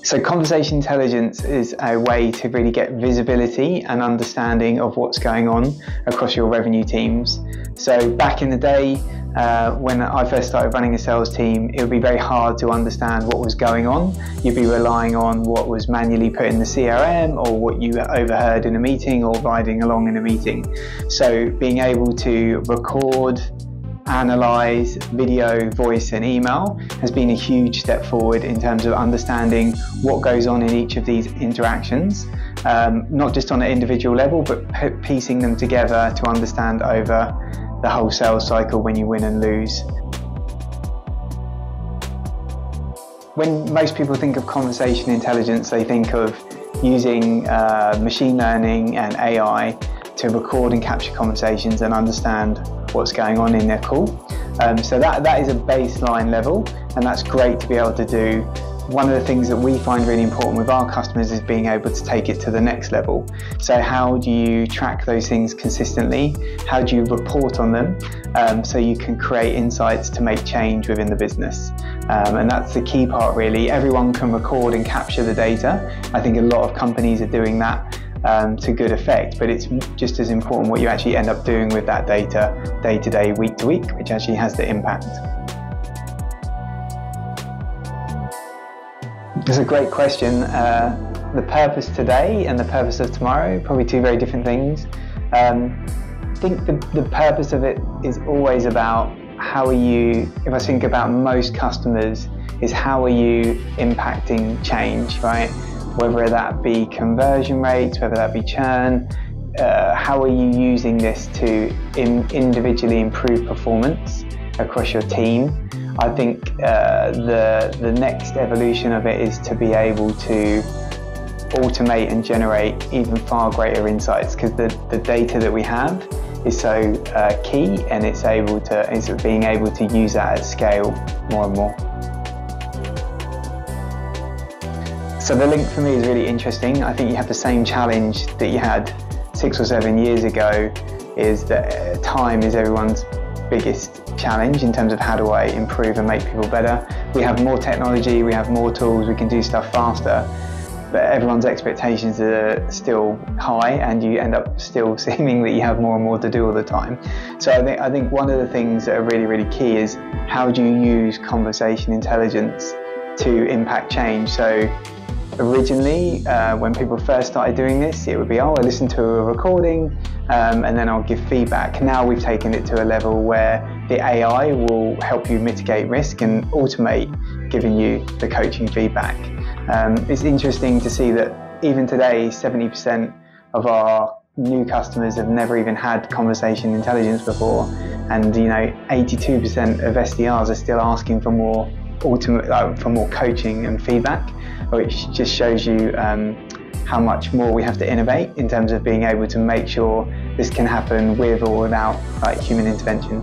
So conversation intelligence is a way to really get visibility and understanding of what's going on across your revenue teams. So back in the day, when I first started running a sales team, it would be very hard to understand what was going on. You'd be relying on what was manually put in the CRM or what you overheard in a meeting or riding along in a meeting. So being able to record, analyze video, voice and email has been a huge step forward in terms of understanding what goes on in each of these interactions, not just on an individual level, but piecing them together to understand over the whole sales cycle when you win and lose. When most people think of conversation intelligence, they think of using machine learning and AI to record and capture conversations and understand what's going on in their call. So that is a baseline level, and that's great to be able to do. One of the things that we find really important with our customers is being able to take it to the next level. So how do you track those things consistently? How do you report on them so you can create insights to make change within the business? And that's the key part really. Everyone can record and capture the data. I think a lot of companies are doing that to good effect, but it's just as important what you actually end up doing with that data day to day, week to week, which actually has the impact. It's a great question. The purpose today and the purpose of tomorrow, probably two very different things. I think the purpose of it is always about how are you, if I think about most customers, is how are you impacting change, right? Whether that be conversion rates, whether that be churn, how are you using this to individually improve performance across your team? I think the next evolution of it is to be able to automate and generate even far greater insights, because the data that we have is so key, and it's being able to use that at scale more and more. So the link for me is really interesting. I think you have the same challenge that you had 6 or 7 years ago, is that time is everyone's biggest challenge in terms of how do I improve and make people better. We have more technology, we have more tools, we can do stuff faster, but everyone's expectations are still high, and you end up still seeming that you have more and more to do all the time. So I think one of the things that are really, really key is how do you use conversation intelligence to impact change. So originally, when people first started doing this, it would be, oh, I listen to a recording and then I'll give feedback. Now we've taken it to a level where the AI will help you mitigate risk and automate giving you the coaching feedback. It's interesting to see that even today, 70% of our new customers have never even had conversation intelligence before, and 82% of SDRs are still asking for more coaching and feedback, which just shows you how much more we have to innovate in terms of being able to make sure this can happen with or without human intervention.